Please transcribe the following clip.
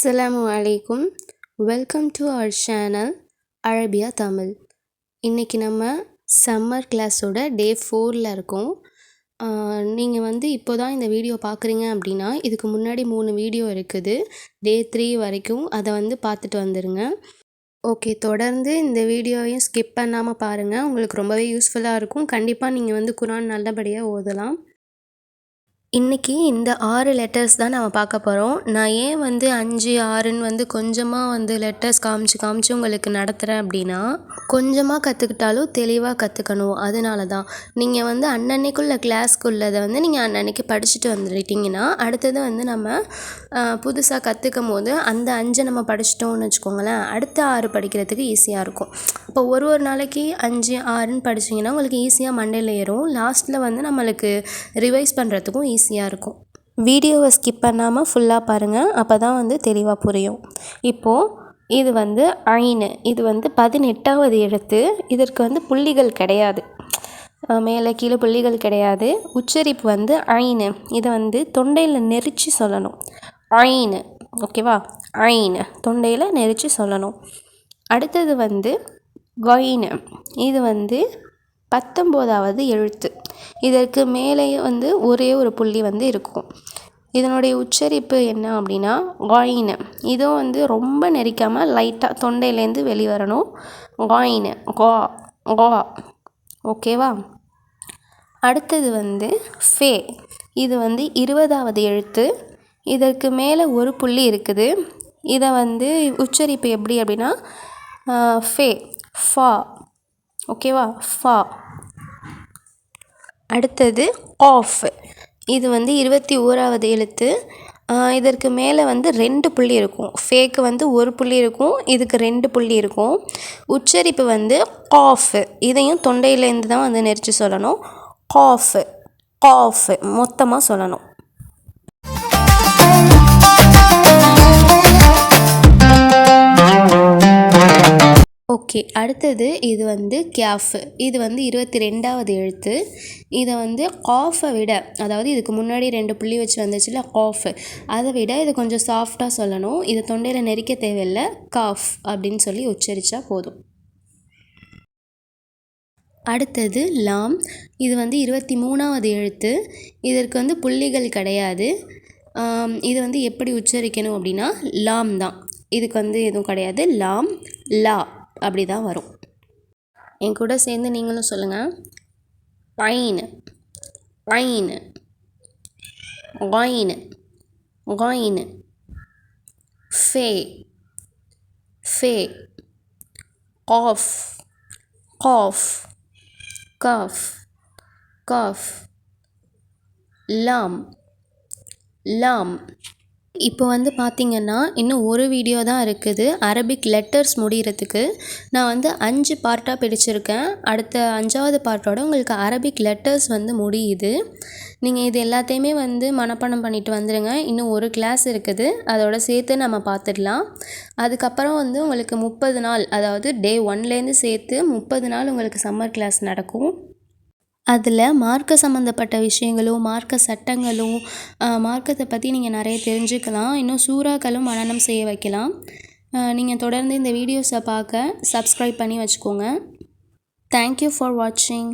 அஸ்ஸலாமு அலைக்கும். Welcome to our channel Arabia Tamil. இன்றைக்கி நம்ம சம்மர் கிளாஸோட டே 4ல் இருக்கோம். நீங்கள் இப்போ தான் இந்த வீடியோ பார்க்குறீங்க அப்படின்னா இதுக்கு முன்னாடி 3 வீடியோ இருக்குது. டே 3 வரைக்கும் அதை பார்த்துட்டு வந்துடுங்க. ஓகே, தொடர்ந்து இந்த வீடியோவையும் ஸ்கிப் பண்ணாமல் பாருங்கள். உங்களுக்கு ரொம்பவே யூஸ்ஃபுல்லாக இருக்கும். கண்டிப்பாக நீங்கள் குர்ஆன் நல்லபடியாக ஓதலாம். இன்றைக்கி இந்த 6 லெட்டர்ஸ் தான் நம்ம பார்க்க போகிறோம். நான் ஏன் 5, 6ன்னு கொஞ்சமாக லெட்டர்ஸ் காமிச்சு உங்களுக்கு நடத்துகிறேன் அப்படின்னா, கொஞ்சமாக கற்றுக்கிட்டாலும் தெளிவாக கற்றுக்கணும். அதனால தான் நீங்கள் அன்னன்னைக்குள்ள கிளாஸ்க்குள்ளதை நீங்கள் அன்னன்னைக்கு படிச்சுட்டு வந்துட்டீங்கன்னா, அடுத்தது நம்ம புதுசாக கற்றுக்கும் போது அந்த 5 நம்ம படிச்சிட்டோம்னு வச்சுக்கோங்களேன், அடுத்த 6 படிக்கிறதுக்கு ஈஸியாக இருக்கும். இப்போ ஒரு நாளைக்கு 5, 6ன்னு படிச்சிங்கன்னா உங்களுக்கு ஈஸியாக மண்டையில் ஏறும். லாஸ்ட்டில் நம்மளுக்கு ரிவைஸ் பண்ணுறதுக்கும் ஈஸியாக இருக்கும். வீடியோவை ஸ்கிப் பண்ணாமல் ஃபுல்லாக பாருங்கள், அப்போ தான் தெளிவாக புரியும். இப்போது இது ஐனு, இது 18வது எழுத்து. இதற்கு புள்ளிகள் கிடையாது, மேலே கீழே புள்ளிகள் கிடையாது. உச்சரிப்பு ஐனு. இதை தொண்டையில் நெரிச்சு சொல்லணும். ஐனு, ஓகேவா? ஐனு தொண்டையில் நெரிச்சு சொல்லணும். அடுத்தது கொயினு. இது 19வது எழுத்து. இதற்கு மேலே ஒரே ஒரு புள்ளி இருக்கும். இதனுடைய உச்சரிப்பு என்ன அப்படின்னா கொயினு. இதுவும் ரொம்ப நெரிக்காமல் லைட்டாக தொண்டையிலேருந்து வெளிவரணும். கொயினு, கோ கோ, ஓகேவா? அடுத்தது ஃபே. இது 20வது எழுத்து. இதற்கு மேலே ஒரு புள்ளி இருக்குது. இதை உச்சரிப்பு எப்படி அப்படின்னா ஃபே, ஃபா, ஓகேவா? ஃபா. அடுத்தது ஆஃப். இது 21வது எழுத்து. இதற்கு மேலே 2 புள்ளி இருக்கும். ஃபேக்கு ஒரு புள்ளி இருக்கும், இதுக்கு 2 புள்ளி இருக்கும். உச்சரிப்பு காஃப். இதையும் தொண்டையிலேருந்து தான் நெரிச்சு சொல்லணும். காஃப், காஃப் மொத்தமாக சொல்லணும். ஓகே, அடுத்தது இது கேஃப். இது 22வது எழுத்து. இதை காஃபை விட, அதாவது இதுக்கு முன்னாடி 2 புள்ளி வச்சு வந்துச்சுல காஃப், அதை விட இது கொஞ்சம் சாஃப்டாக சொல்லணும். இது தொண்டையில் நெரிக்க தேவையில்லை, காஃப் அப்படின்னு சொல்லி உச்சரித்தா போதும். அடுத்தது லாம். இது 23வது எழுத்து. இதற்கு புள்ளிகள் கிடையாது. இது எப்படி உச்சரிக்கணும் அப்படின்னா லாம் தான். இதுக்கு எதுவும் கிடையாது. லாம், லா அப்படி தான் வரும். என் கூட சேர்ந்து நீங்களும் சொல்லுங்கள். ஐனு, ஐனு, கொயினு, கொயினு. ஃபே, ஃபே, காஃப், காஃப், காஃப், காஃப். லாம், லாம். இப்போ பார்த்திங்கன்னா இன்னும் ஒரு வீடியோ தான் இருக்குது அரபிக் லெட்டர்ஸ் முடிகிறதுக்கு. நான் 5 பார்ட்டாக பிடிச்சிருக்கேன். அடுத்த 5வது பார்ட்டோட உங்களுக்கு அரபிக் லெட்டர்ஸ் முடியுது. நீங்கள் இது எல்லாத்தையுமே மனப்பாடம் பண்ணிட்டு வந்துடுங்க. இன்னும் ஒரு கிளாஸ் இருக்குது, அதோட சேர்த்து நம்ம பார்த்துடலாம். அதுக்கப்புறம் உங்களுக்கு 30 நாள், அதாவது டே 1லேருந்து சேர்த்து 30 நாள் உங்களுக்கு சம்மர் கிளாஸ் நடக்கும். அதில் மார்க்க சம்மந்தப்பட்ட விஷயங்களும் மார்க்க சட்டங்களும் மார்க்கத்தை பற்றி நீங்கள் நிறைய தெரிஞ்சுக்கலாம். இன்னும் சூறாக்களும் மனனம் செய்ய வைக்கலாம். நீங்கள் தொடர்ந்து இந்த வீடியோஸை பார்க்க சப்ஸ்கிரைப் பண்ணி வச்சுக்கோங்க. தேங்க்யூ ஃபார் வாட்சிங்.